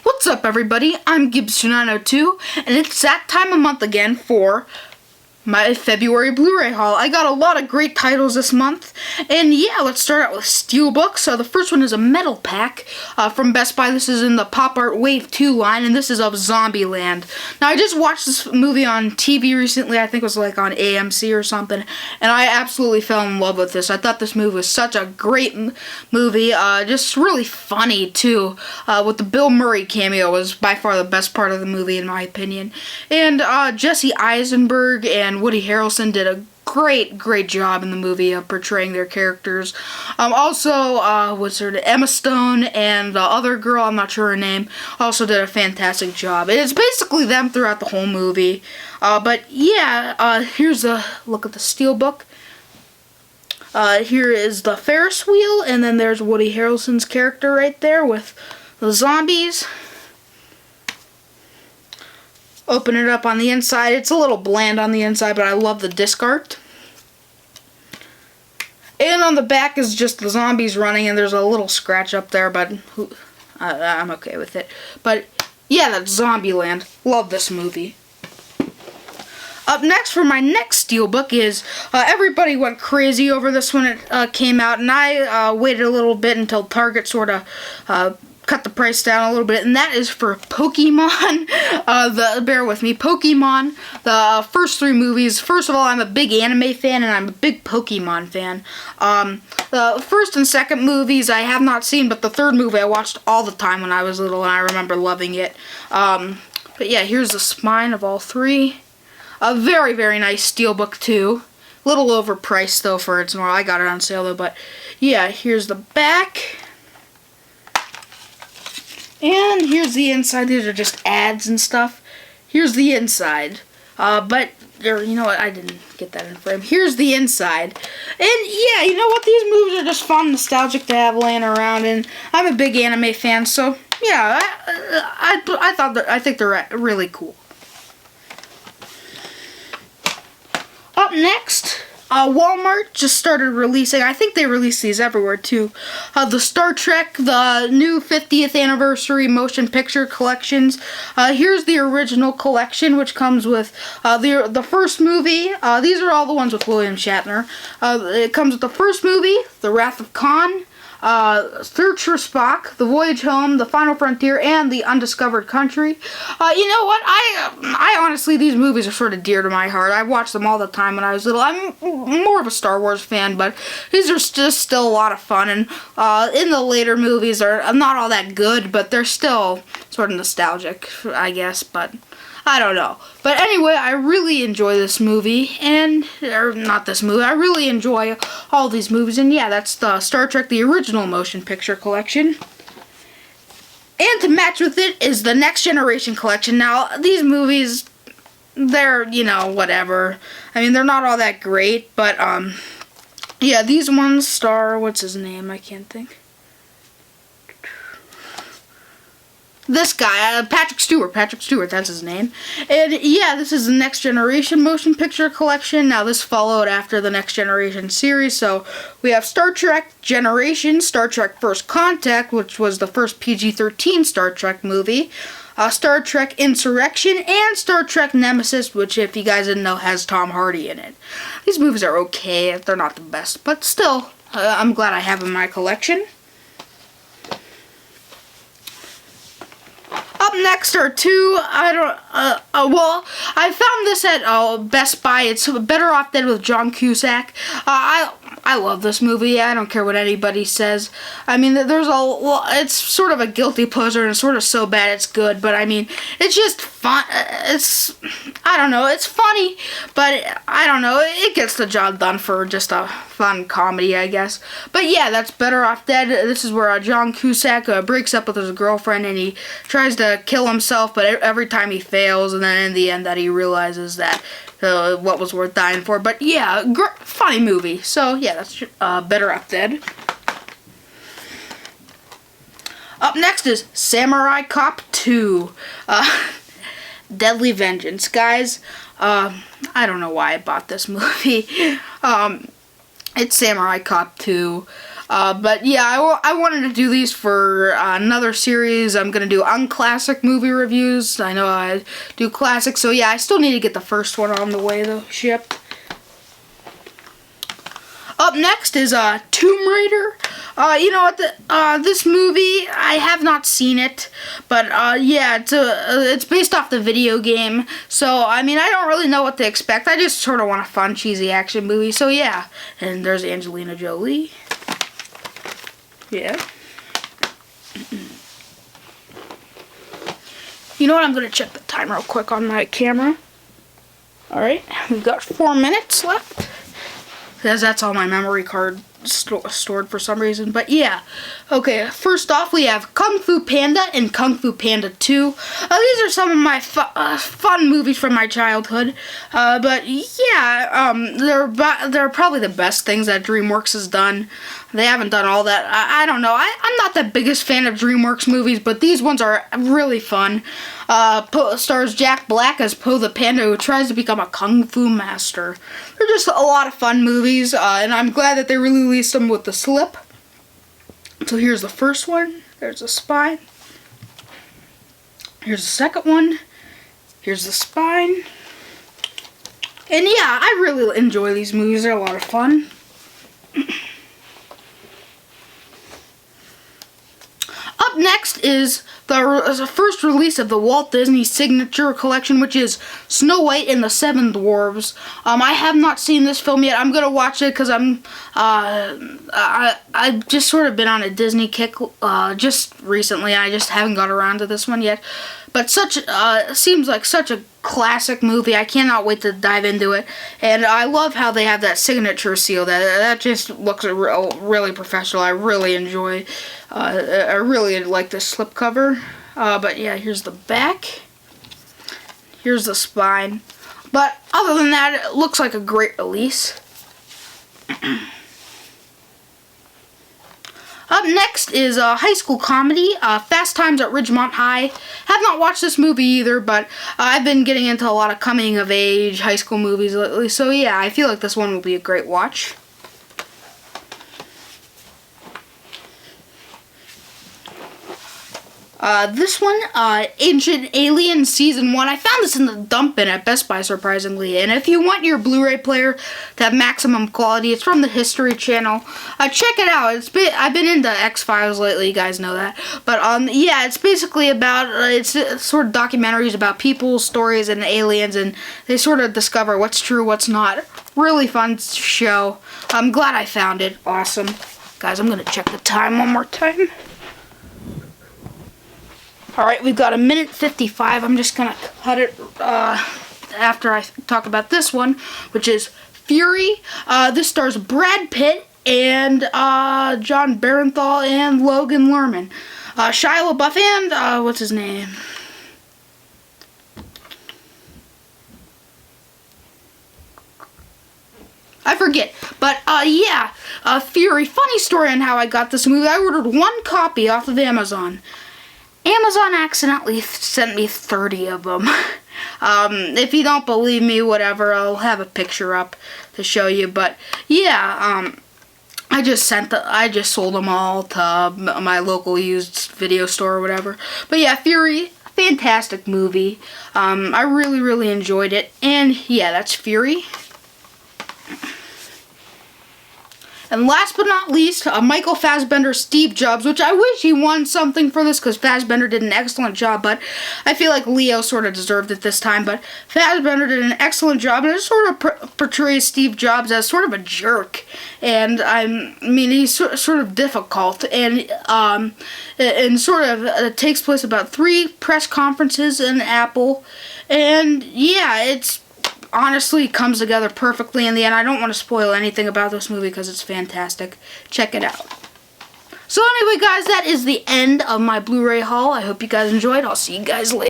What's up, everybody? I'm Gibbs2902, and it's that time of month again for my February Blu-ray haul. I got a lot of great titles this month, and yeah, let's start out with Steelbook. So the first one is a metal pack from Best Buy. This is in the Pop Art Wave 2 line, and this is of Zombieland. Now, I just watched this movie on TV recently. I think it was like on AMC or something, and I absolutely fell in love with this. I thought this movie was such a great movie, just really funny too. With the Bill Murray cameo was by far the best part of the movie in my opinion. And Jesse Eisenberg and Woody Harrelson did a great job in the movie of portraying their characters. Also, what's her name? Emma Stone and the other girl, I'm not sure her name, also did a fantastic job. It's basically them throughout the whole movie. But yeah, here's a look at the Steelbook. Here is the Ferris wheel, and then there's Woody Harrelson's character right there with the zombies. Open it up on the inside. It's a little bland on the inside, but I love the disc art. And on the back is just the zombies running, and there's a little scratch up there, but I'm okay with it. But yeah, that's Zombieland. Love this movie. Up next for my next Steelbook is, everybody went crazy over this when it came out, and I waited a little bit until Target sort of cut the price down a little bit, and that is for Pokemon. Bear with me, Pokemon, the first three movies. First of all, I'm a big anime fan, and I'm a big Pokemon fan. The first and second movies I have not seen, but the third movie I watched all the time when I was little, and I remember loving it. But yeah, here's the spine of all three. A very nice Steelbook too. Little overpriced though for its normal. I got it on sale though, but yeah, here's the back. And here's the inside. These are just ads and stuff. Here's the inside. But, you know what, I didn't get that in frame. Here's the inside. And, yeah, you know what, these movies are just fun, nostalgic to have laying around, and I'm a big anime fan, so, yeah, I think they're really cool. Up next, Walmart just started releasing, I think they release these everywhere too, the Star Trek, the new 50th anniversary motion picture collections. Here's the original collection, which comes with the first movie. These are all the ones with William Shatner. It comes with the first movie, The Wrath of Khan, Search for Spock, The Voyage Home, The Final Frontier, and The Undiscovered Country. You know what? I honestly, these movies are sort of dear to my heart. I watched them all the time when I was little. I'm more of a Star Wars fan, but these are just still a lot of fun. And in the later movies are not all that good, but they're still sort of nostalgic, I guess. But I don't know. But anyway, I really enjoy this movie, or not this movie, I really enjoy all these movies, and yeah, that's the Star Trek, the original motion picture collection. And to match with it is the Next Generation collection. Now, these movies, they're, you know, whatever. I mean, they're not all that great, but, yeah, these ones star, what's his name? I can't think. This guy, Patrick Stewart, that's his name. And yeah, this is the Next Generation motion picture collection. Now this followed after the Next Generation series, so we have Star Trek Generation, Star Trek First Contact, which was the first PG-13 Star Trek movie, Star Trek Insurrection, and Star Trek Nemesis, which, if you guys didn't know, has Tom Hardy in it. These movies are okay, they're not the best, but still, I'm glad I have them in my collection. Up next are two, well, I found this at Best Buy. It's Better Off Dead with John Cusack. I love this movie. I don't care what anybody says. I mean, it's sort of a guilty pleasure, and it's sort of so bad it's good, but I mean, it's just fun. I don't know, it's funny, but I don't know, it gets the job done for just a fun comedy, I guess. But yeah, that's Better Off Dead. This is where John Cusack breaks up with his girlfriend, and he tries to kill himself, but every time he fails, and then in the end that he realizes that what was worth dying for. But yeah, funny movie. So yeah, that's Better Off Dead. Up next is Samurai Cop 2. Deadly Vengeance. Guys, I don't know why I bought this movie. It's Samurai Cop 2. But yeah, I wanted to do these for another series. I'm going to do unclassic movie reviews. I know I do classics, so yeah, I still need to get the first one on the way, though, shipped. Up next is Tomb Raider. You know what? This movie, I have not seen it, but yeah, it's based off the video game. So I mean, I don't really know what to expect. I just sort of want a fun, cheesy action movie. So yeah, and there's Angelina Jolie. Yeah. You know what? I'm gonna check the time real quick on my camera. All right, we've got 4 minutes left. Because that's all my memory card stored for some reason. But yeah. Okay, first off we have Kung Fu Panda and Kung Fu Panda 2. These are some of my fun movies from my childhood. But yeah, they're probably the best things that DreamWorks has done. They haven't done all that. I don't know. I'm not the biggest fan of DreamWorks movies, but these ones are really fun. Stars Jack Black as Po the Panda, who tries to become a Kung Fu master. They're just a lot of fun movies, and I'm glad that they released them with the slip. So here's the first one. There's the spine. Here's the second one. Here's the spine. And yeah, I really enjoy these movies. They're a lot of fun. Up next is the first release of the Walt Disney Signature Collection, which is Snow White and the Seven Dwarfs. I have not seen this film yet. I'm gonna watch it because I've just sort of been on a Disney kick just recently. I just haven't got around to this one yet. But seems like such a classic movie. I cannot wait to dive into it. And I love how they have that signature seal. That just looks really professional. I really enjoy. I really like this slipcover. But yeah, here's the back. Here's the spine. But other than that, it looks like a great release. Up next is a high school comedy, Fast Times at Ridgemont High. Have not watched this movie either, but I've been getting into a lot of coming-of-age high school movies lately, so yeah, I feel like this one will be a great watch. This one, Ancient Aliens Season 1. I found this in the dump bin at Best Buy, surprisingly. And if you want your Blu-ray player to have maximum quality, it's from the History Channel. Check it out. I've been into X-Files lately, you guys know that. But, yeah, it's basically about, it's sort of documentaries about people, stories, and aliens, and they sort of discover what's true, what's not. Really fun show. I'm glad I found it. Awesome. Guys, I'm going to check the time one more time. Alright, we've got 1:55. I'm just gonna cut it after I talk about this one, which is Fury. This stars Brad Pitt and John Barenthal and Logan Lerman. Shia LaBeouf and what's his name? I forget, but yeah, Fury. Funny story on how I got this movie. I ordered one copy off of Amazon. Amazon accidentally sent me 30 of them. If you don't believe me, whatever, I'll have a picture up to show you. But yeah, I just sold them all to my local used video store or whatever. But yeah, Fury, fantastic movie. I really enjoyed it. And yeah, that's Fury. And last but not least, Michael Fassbender's Steve Jobs, which I wish he won something for this because Fassbender did an excellent job, but I feel like Leo sort of deserved it this time. But Fassbender did an excellent job, and it sort of portrays Steve Jobs as sort of a jerk. And I mean, he's sort of difficult, and sort of it takes place about 3 press conferences in Apple, and yeah, it's honestly comes together perfectly in the end. I don't want to spoil anything about this movie because it's fantastic. Check it out. So anyway, guys, that is the end of my Blu-ray haul. I hope you guys enjoyed. I'll see you guys later.